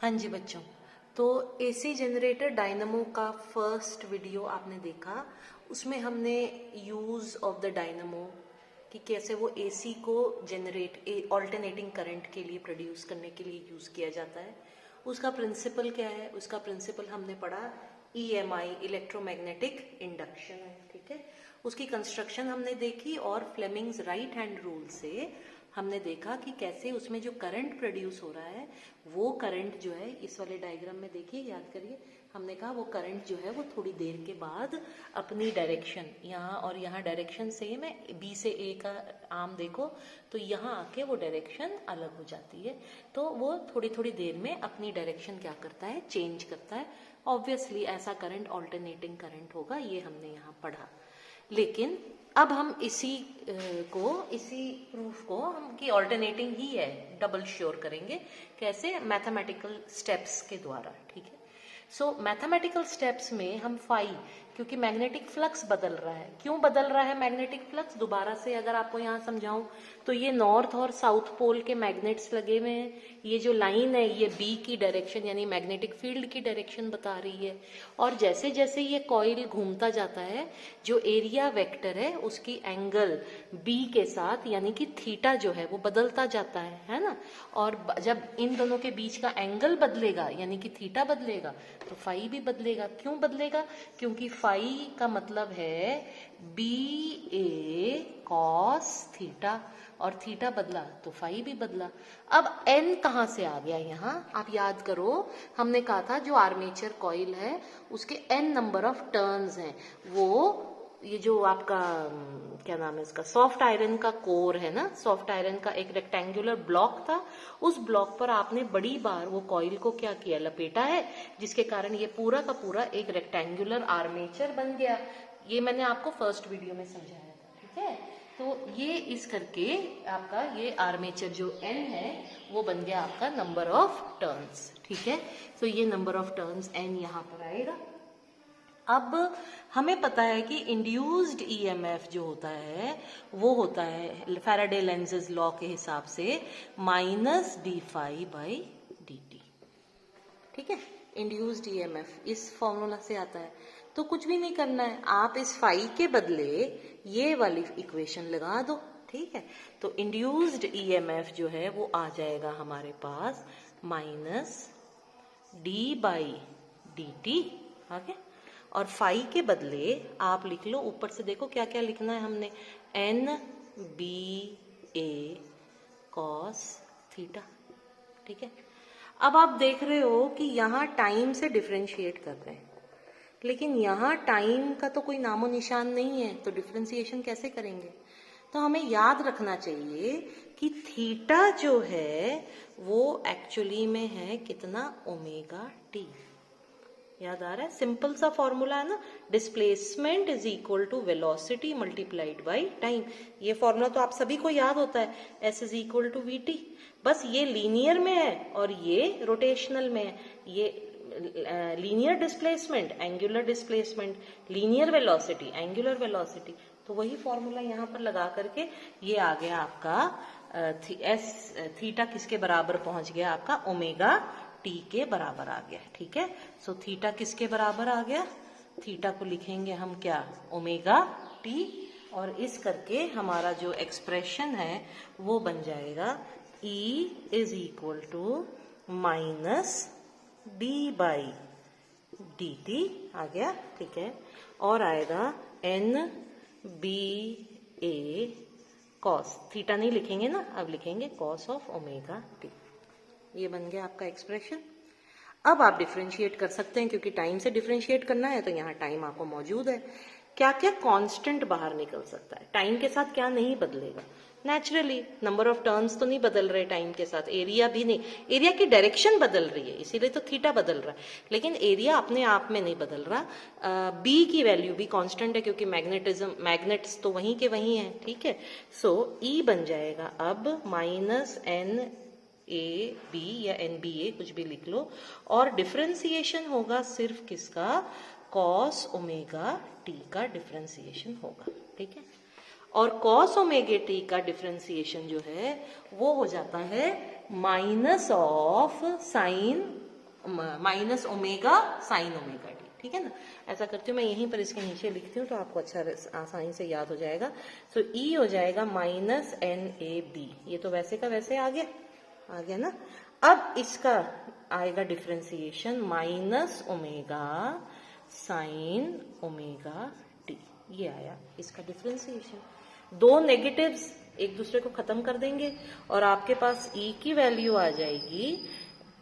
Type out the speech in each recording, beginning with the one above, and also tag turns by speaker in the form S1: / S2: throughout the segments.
S1: हाँ जी बच्चों, तो एसी जनरेटर डायनमो का फर्स्ट वीडियो आपने देखा। उसमें हमने यूज ऑफ द डायनमो कि कैसे वो एसी को जनरेट ऑल्टरनेटिंग करंट के लिए प्रोड्यूस करने के लिए यूज किया जाता है। उसका प्रिंसिपल क्या है? उसका प्रिंसिपल हमने पढ़ा ईएमआई, इलेक्ट्रोमैग्नेटिक इंडक्शन है। ठीक है, उसकी कंस्ट्रक्शन हमने देखी और फ्लेमिंग्स राइट हैंड रूल से हमने देखा कि कैसे उसमें जो करंट प्रोड्यूस हो रहा है वो करंट जो है इस वाले डायग्राम में देखिए, याद करिए, हमने कहा वो करंट जो है वो थोड़ी देर के बाद अपनी डायरेक्शन, यहाँ और यहाँ डायरेक्शन सेम है, बी से ए का आर्म देखो तो यहाँ आके वो डायरेक्शन अलग हो जाती है। तो वो थोड़ी थोड़ी देर में अपनी डायरेक्शन क्या करता है, चेंज करता है। ऑब्वियसली ऐसा करंट ऑल्टरनेटिंग करंट होगा, ये हमने यहाँ पढ़ा। लेकिन अब हम इसी प्रूफ को हम की ऑल्टरनेटिंग ही है डबल श्योर करेंगे। कैसे? मैथमेटिकल स्टेप्स के द्वारा। ठीक है, सो मैथमेटिकल स्टेप्स में हम फाई, क्योंकि मैग्नेटिक फ्लक्स बदल रहा है। क्यों बदल रहा है मैग्नेटिक फ्लक्स? दोबारा से अगर आपको यहाँ समझाऊं तो ये नॉर्थ और साउथ पोल के मैग्नेट्स लगे हुए हैं। ये जो लाइन है ये बी की डायरेक्शन यानी मैग्नेटिक फील्ड की डायरेक्शन बता रही है। और जैसे जैसे ये कॉइल घूमता जाता है, जो एरिया वेक्टर है उसकी एंगल बी के साथ यानी कि थीटा जो है वो बदलता जाता है ना। और जब इन दोनों के बीच का एंगल बदलेगा यानी कि थीटा बदलेगा तो फाई भी बदलेगा। क्यों बदलेगा? क्योंकि फाई का मतलब है बी ए कॉस थीटा, और थीटा बदला तो फाई भी बदला। अब एन कहाँ से आ गया यहाँ? आप याद करो, हमने कहा था जो आर्मेचर कॉइल है उसके एन नंबर ऑफ टर्न्स हैं। वो ये जो आपका क्या नाम है इसका, सॉफ्ट आयरन का कोर है ना, सॉफ्ट आयरन का एक रेक्टेंगुलर ब्लॉक था। उस ब्लॉक पर आपने बड़ी बार वो कॉइल को क्या किया, लपेटा है, जिसके कारण ये पूरा का पूरा एक रेक्टेंगुलर आर्मेचर बन गया। ये मैंने आपको फर्स्ट वीडियो में समझाया था। ठीक है, तो ये इस करके आपका ये आर्मेचर जो एन है वो बन गया आपका नंबर ऑफ टर्न्स। ठीक है, तो ये नंबर ऑफ टर्न्स एन यहाँ पर आएगा। अब हमें पता है कि इंड्यूस्ड ईएमएफ जो होता है वो होता है फैराडे लेंजेस लॉ के हिसाब से minus D phi by D T. ठीक है, इंड्यूस्ड ईएमएफ इस फॉर्मूला से आता है। तो कुछ भी नहीं करना है, आप इस फाई के बदले ये वाली इक्वेशन लगा दो। ठीक है, तो इंड्यूस्ड ईएमएफ जो है वो आ जाएगा हमारे पास minus d by D t. आगे, और फाई के बदले आप लिख लो, ऊपर से देखो क्या क्या लिखना है हमने, N b a cos theta. ठीक है, अब आप देख रहे हो कि यहाँ टाइम से डिफरेंशिएट कर रहे हैं, लेकिन यहाँ टाइम का तो कोई नामो निशान नहीं है, तो डिफरेंशिएशन कैसे करेंगे? तो हमें याद रखना चाहिए कि थीटा जो है वो एक्चुअली में है कितना, ओमेगा टी। याद आ रहा है? सिंपल सा फॉर्मूला है ना, displacement is equal to velocity multiplied by time. ये फॉर्मूला तो आप सभी को याद होता है, S is equal to V T. बस ये लीनियर में है और ये रोटेशनल में है। ये linear displacement, angular displacement, linear velocity, angular velocity. तो वही फॉर्मूला यहाँ पर लगा करके ये आ गया आपका एस थीटा किसके बराबर पहुंच गया, आपका ओमेगा टी के बराबर आ गया। ठीक है, सो थीटा किसके बराबर आ गया? थीटा को लिखेंगे हम क्या, ओमेगा टी, और इस करके हमारा जो एक्सप्रेशन है वो बन जाएगा E is equal to minus d by D t आ गया। ठीक है, और आएगा n b a cos theta, नहीं लिखेंगे ना, अब लिखेंगे कॉस ऑफ ओमेगा टी। ये बन गया आपका एक्सप्रेशन। अब आप डिफरेंशिएट कर सकते हैं, क्योंकि टाइम से डिफरेंशिएट करना है तो यहाँ टाइम आपको मौजूद है। क्या क्या कांस्टेंट बाहर निकल सकता है, टाइम के साथ क्या नहीं बदलेगा? नेचुरली नंबर ऑफ टर्न्स तो नहीं बदल रहे टाइम के साथ, एरिया भी नहीं, एरिया की डायरेक्शन बदल रही है इसीलिए तो थीटा बदल रहा है, लेकिन एरिया अपने आप में नहीं बदल रहा। बी की वैल्यू भी कांस्टेंट है क्योंकि मैग्नेट्स तो वहीं के वहीं है। ठीक है, सो ई बन जाएगा अब माइनस एन ए बी या एन बी ए कुछ भी लिख लो, और डिफरेंशिएशन होगा सिर्फ किसका, कॉस ओमेगा टी का डिफरेंशिएशन होगा। ठीक है, और कॉस ओमेगा टी का डिफरेंशिएशन जो है वो हो जाता है minus of sine minus omega sine omega T, ठीक है ना। ऐसा करती हूँ मैं, यहीं पर इसके नीचे लिखती हूँ तो आपको अच्छा आसानी से याद हो जाएगा। सो ई हो जाएगा माइनस एन ए बी, ये तो वैसे का वैसे आ गया ना। अब इसका आएगा differentiation minus omega sine omega T, ये आया इसका डिफ्रेंसिएशन। दो नेगेटिव्स एक दूसरे को खत्म कर देंगे और आपके पास ई की वैल्यू आ जाएगी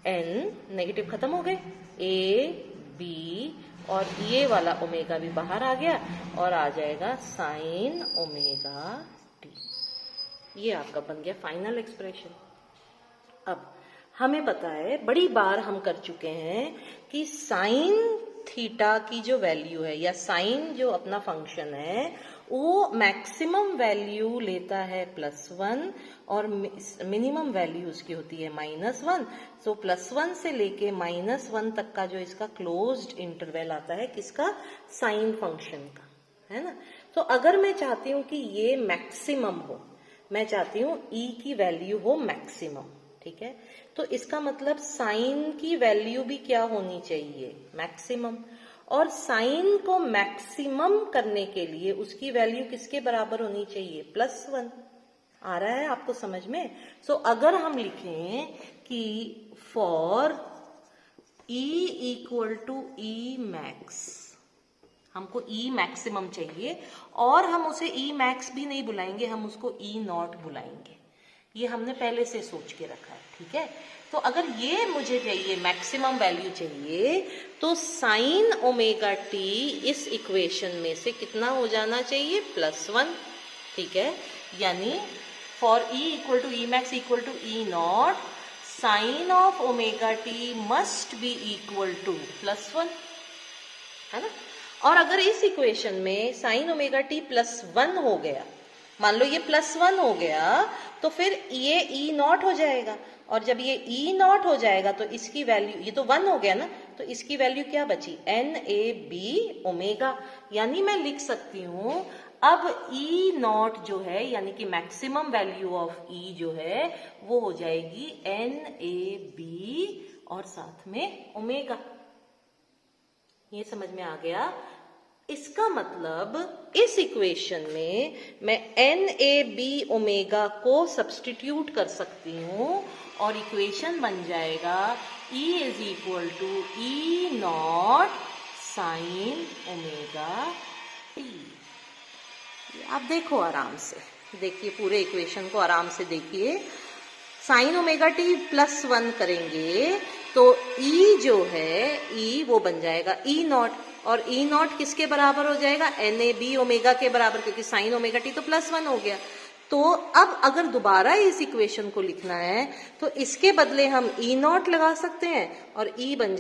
S1: एन, नेगेटिव खत्म हो गए, ए बी, और ये वाला ओमेगा भी बाहर आ गया और आ जाएगा साइन ओमेगा टी। ये आपका बन गया फाइनल एक्सप्रेशन। अब हमें पता है, बड़ी बार हम कर चुके हैं कि साइन थीटा की जो वैल्यू है या साइन जो अपना फंक्शन है वो मैक्सिमम वैल्यू लेता है +1 और मिनिमम वैल्यू उसकी होती है -1। सो +1 से लेके -1 तक का जो इसका क्लोज्ड इंटरवल आता है किसका, साइन फंक्शन का, है ना। तो अगर मैं चाहती हूं कि ये मैक्सिमम हो, मैं चाहती हूं ई की वैल्यू हो मैक्सिमम, ठीक है, तो इसका मतलब साइन की वैल्यू भी क्या होनी चाहिए, मैक्सिमम। और साइन को मैक्सिमम करने के लिए उसकी वैल्यू किसके बराबर होनी चाहिए, +1। आ रहा है आपको समझ में। सो अगर हम लिखें कि for E equal to E max, हमको ई मैक्सिमम चाहिए और हम उसे ई मैक्स भी नहीं बुलाएंगे, हम उसको ई नॉट बुलाएंगे। ये हमने पहले से सोच के रखा है, ठीक है। तो अगर ये मुझे चाहिए, मैक्सिमम वैल्यू चाहिए, तो साइन ओमेगा टी इस इक्वेशन में से कितना हो जाना चाहिए, +1, ठीक है। यानी for E equal to E max equal to E naught, sine of omega T must be equal to +1, है ना। और अगर इस इक्वेशन में साइन ओमेगा टी +1 हो गया, मान लो ये +1 हो गया, तो फिर ये ई नॉट हो जाएगा, और जब ये ई नॉट हो जाएगा तो इसकी वैल्यू, ये तो 1 हो गया ना, तो इसकी वैल्यू क्या बची, एन ए बी ओमेगा। यानी मैं लिख सकती हूं अब ई नॉट जो है, यानी कि मैक्सिमम वैल्यू ऑफ ई जो है वो हो जाएगी एन ए बी और साथ में ओमेगा। ये समझ में आ गया। इसका मतलब इस इक्वेशन में मैं एन ए बी ओमेगा को सब्स्टिट्यूट कर सकती हूं और इक्वेशन बन जाएगा E is equal to E naught sine omega T. आप देखो आराम से, देखिए पूरे इक्वेशन को आराम से देखिए। साइन ओमेगा टी +1 करेंगे तो ई जो है, ई वो बन जाएगा ई नॉट, और ई नॉट किसके बराबर हो जाएगा, एन ए बी ओमेगा के बराबर, क्योंकि साइन ओमेगा टी तो +1 हो गया। तो अब अगर दोबारा इस इक्वेशन को लिखना है तो इसके बदले हम ई नॉट लगा सकते हैं और ई बन